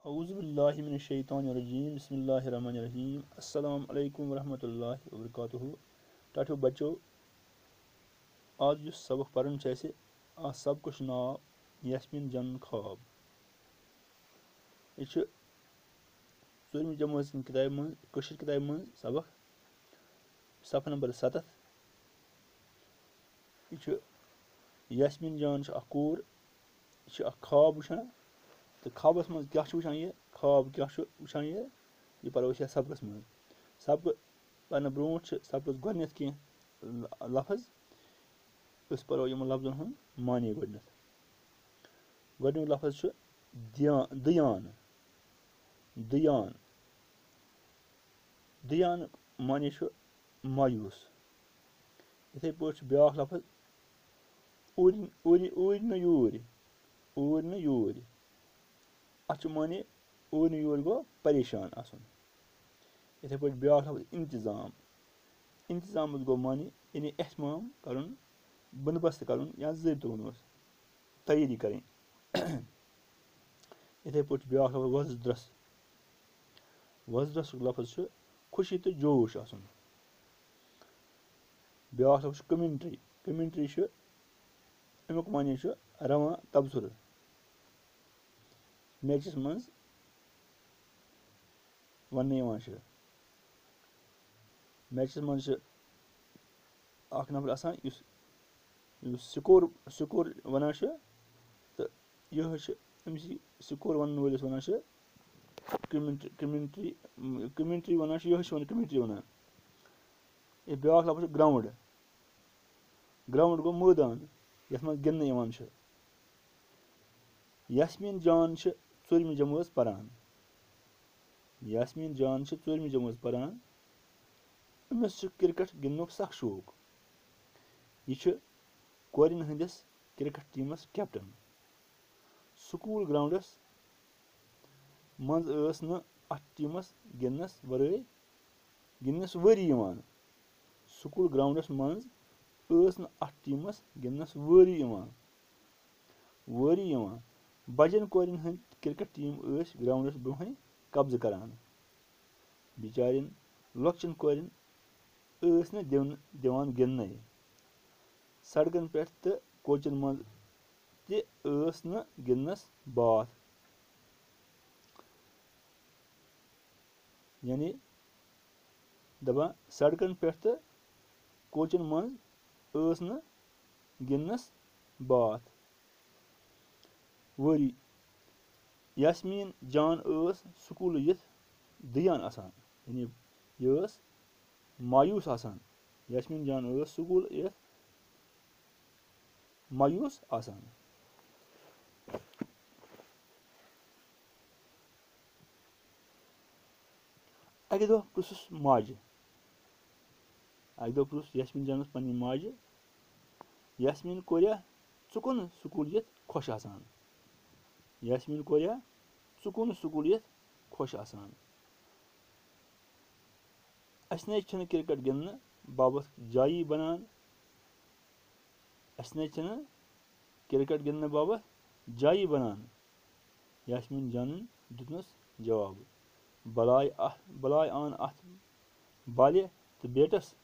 औज़ुबिल्लाहिमिनश्शैतानिर्रजीम बिस्मिल्लाहिर्रहमानिर्रहीम अस्सलाम अलैकुम वरहमतुल्लाहि वबरकातुहू। टाठियो बच्चों, आज युस सबक परन छ असे अ सबकुछ नाव यास्मीन जन ख्वाब। यह षूरमी जमात किताब मं कशीर किताब मं सबक सफ़ा नंबर 7। यह यास्मीन जान कोर यह ख्वाब वुचान तो ख्वाबस मं क्या वुचान यह ख्वाब क्या वुचान यह परो अस सबकस मं। सबक पर ब्रो सबकस गोडनेथ कह लफ्ज अस परो यमन लफ्जन हुंद मानी। गोडनुक लफ्ज दयान। दयान दयान मानी मायूस। इथे पे ब्याक लफ्ज ऊर न यूर अत मानी ऊर न यूर गो परेशान आसन। इथे पे ब्याक लफ्ज इंतजाम। इंतजाम गो मानी यानी एहतमाम करुन, बंदोबस्त करुन या ज़रित वनोस तैयारी करें। इथे पे ब्याक लफ्ज वजदरस। वजदरस लफ्ज खुशी तो जोश आसन। ब्याक लफ्ज कमेंट्री। कमेंट्री अमुक मानी रवां तबसर मैचस मं वन। मैचस मं अख नफर आसान स्कोर वन तो यह स्कोर वन वलिस वन कमेंट्री वन यह कमेंट्री वन। यह ब्याक लफ्ज ग्राउंड। ग्राउंड गो मैदान यथ मं गिंदन। यास्मीन जान षूरमी जमात परान। यास्मीन जान षूरमी जमात परान। अमिस क्रिकेट गिंदनुक सख शौक। यह कोरिन हंदिस क्रिकेट टीमस कैप्टन। स्कूल ग्राउंडस मज न अथ टीमस गिंदनस वरी यवान। स्कूल ग्राउंडस मज न अथ टीमस गिंदनस वरी यवान। बजन कोरिन हंद क्रिकेट टीम ग्राउंडस ब्रोह कब्ज करान। बिचारिन लॉक्चन कोरिन न दिवान गिंदन। सड़कन पे तो कोचन मज न गिंदनस बात। यानी दपान सड़कन पे तो कोचन मज न गिंदनस बात। वरी यास्मीन जान स्कूल यथ दयान आसान यानी यह मायूस आसान। यास्मीन जान स्कूल यथ मायूस आसान। अके दो प्रुसुस माज। प्रुस यास्मीन जानस पन्नी माज यास्मीन कोरिया चुकुन स्कूल यथ खुश आसान। यास्मीन कोरिया चुकुन स्कूल यथ खुश आसान। अस न क्रिकेट गिंदन बाबत जाई बनान। अस न क्रिकेट गिंदन बाबत जाई बनान। यास्मीन जानन दितनस जवाब बलाय आन अथ बाले तो बेटस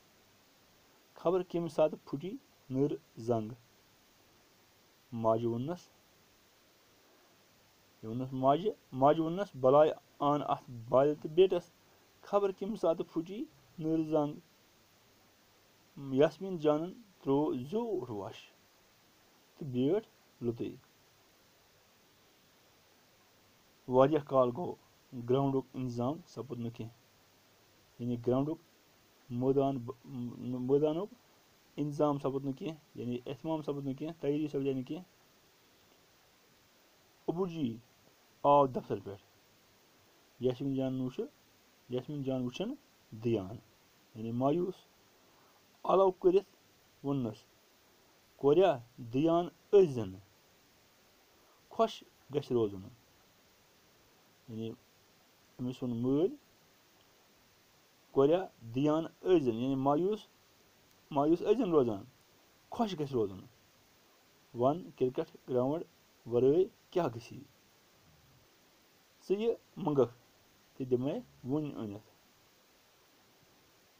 खबर कम सात फुटी नर जंग। माज वोनस माज वोनस बलाय आन अथ बाले तो बेटस खबर कम सात फुटी नर जंग। यास्मीन जानन त्रो जोर वश तो बेट लुत। वारिया काल गो ग्राउंडुक इंतजाम सपुद न कह। यानी ग्राउंडुक मैदानुक इंतजाम सपुद न कह। यानी एहतमाम सपुद न कह, तैयारी सपदे न कह। अबूजी आव दफ्तर पे। यास्मीन जान वुचन दयान यानी मायूस। अलव कर वोनस कोरिया दयान अजन खुश गश रोजन। यानी अमिस वोन मल कोरिया दयान अजन यानी मायूस अजन रोजान खुश गश रोजन। वन क्रिकेट ग्राउंड वरय क्या गसी। यह मंगख तो दिमे वुन अनित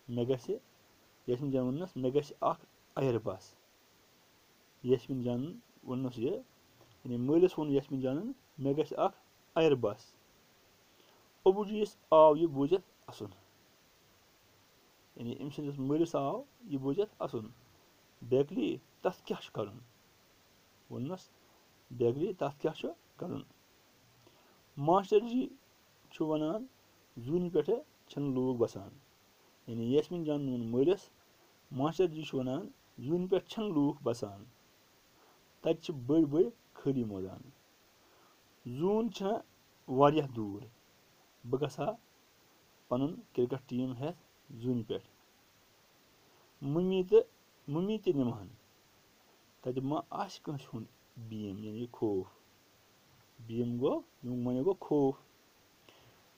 मे गि यशमिन जान वनस मे गि अयर बस यशमिन जान वनस यह यानी मलिस वोन यशमिन जानन मे गि अयर बस अबू जीस आव यह बूझित असुन यानी अम सस मलिस आव यह बूझित असुन बेकली तथ क्या कर वनस बेकली तथ क्या कर मास्टर जी वनान जून पे छन लूग बसान यानी यशमिन जान वोन मलिस मास्टर जी वनान जून पे छन लूग बसान तत बड़ बड़ खाली मैदान जून वारिया दूर बह गसा पन क्रिकेट टीम हेत जून पे मम्मी तो निमान तत मा आस कंस हुंद बीम यानी खौफ बीम गो माने गो खौफ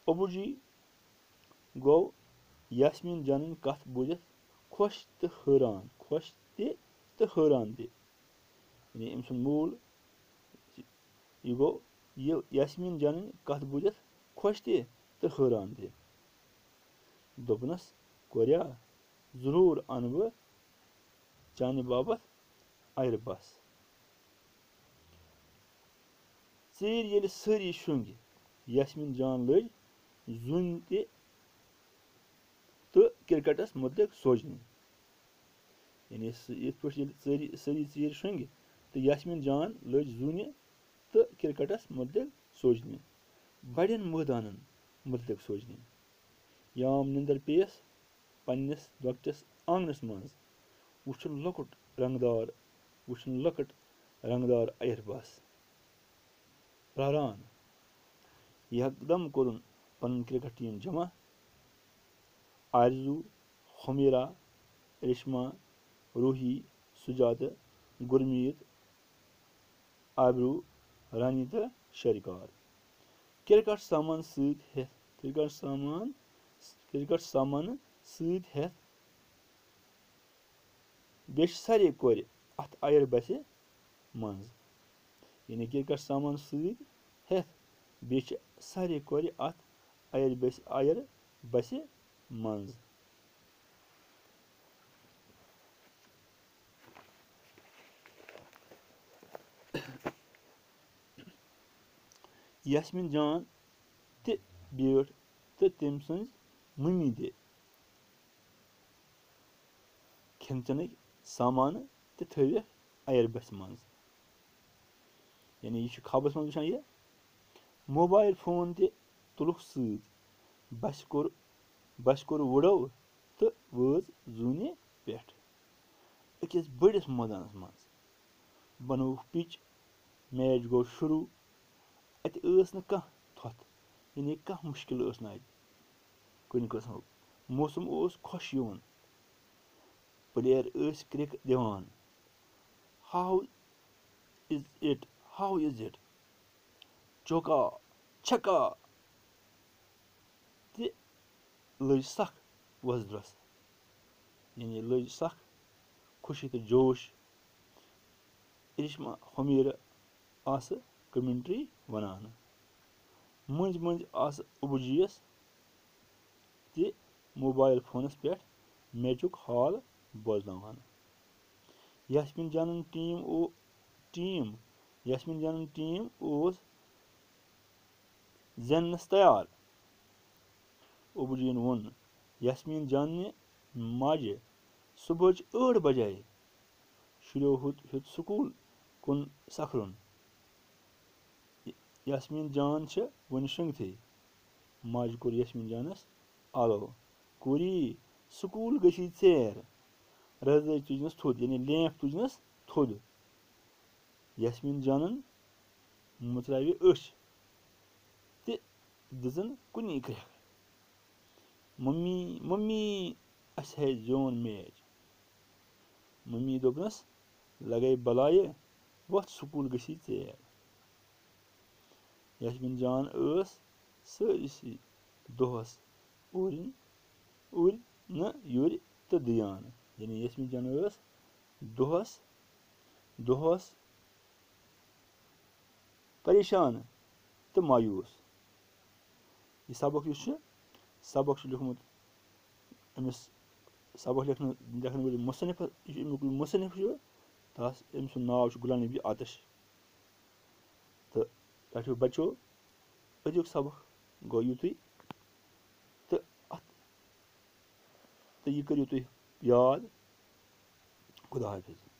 अबू जी गो यशमिन जानन कथ बूझित खुश तो हैरान यानी अम सुन मूल यह गो यशमिन जानन कथ बूझित खुश तो हैरान दोपनस कोरिया जरूर अन बह चाने बाबत अयर बस चीर ये सारी शुंग यशमिन जान लज जून तो क्रिकेटस मुतलिक सोचने यानी ये सारी चीर शुंग तो यशमिन जान लज जून तो क्रिकेटस मुतलिक सोचने बड़न मैदानन मुतलिक सोचने याम निंदर पेस पन्नस लकटिस आंगनस मज वुचन लकट रंगदार अयर बस प्रारान यकदम कोरुन पन क्रिकेट टीम जमा आरजू हमीरा रिश्मा रूही सुजात गुरमीत आबरू रानी तो शरिकार क्रिकेट सामान सत हेत बे सारे कोर अत अयर बसे मज यानी क्रिकेट सामान सत हेत बे सारे कोर अत अयर बसे मज यशमिन जान तो बेठ तो तम सज मम्मी दे खेन चन सामान तो थविक अयर बस मज यानी यह खबस मज वुचान यह मोबाइल फोन तो तुलुक सत बस कोर वुड़ो तो वज जून पे अकिस बड़िस मैदानस मज बनोक पिच मैच गो शुरू अत कह थोत यानी कह मुश्किल कुन किस्मुक मौसम खुश युवन प्लेयर क्रिक दिवान हाउ इज इट चौका छक्का तो लज सख वजरस यानी लज सख खुशी तो जोश रिश्मा हमीर आस कमेंट्री वनान मंज अबूजीस ते मोबाइल फोनस पे मैचुक हाल बोजनावान यशमिन जानन टीम ओस ज़ेनस तैयार अबूजीन वोन यशमिन जानने माजे सुबह 8 बजे शुरो हुत स्कूल कुन सखरुन यशमिन जान वन शुंगथे माज कोर यशमिन जानस आलो कोरी स्कूल गसी चेर रजाई तुजनस थोद यानी लैंप तुजनस थोद यशमिन जानन मुतरावे अश ते दिजन कुनी क्रैक मम्मी अस है जोन मैच मम्मी दोपनस लगे बलाये वत स्कूल गसी चेर यशमिन जान सारी दोहस उर न युर तो दियान यानी यशमिन जान दोहस परेशान तो मायूस یہِ سبق یُس چھُ سبق چھُ لیوٗکھمُت أمِس سبق لیکھن وٲلِس مُصنِفَس یُس اَمیُک مُصنِف چھُ أمۍ سُنٛد ناو چھُ غلام نبی آتش تہٕ رَٹِو بَچو أزیُک سبق گوٚو یُتُے تہٕ یہِ کٔرِو تُہۍ یاد خۄدا حافِظ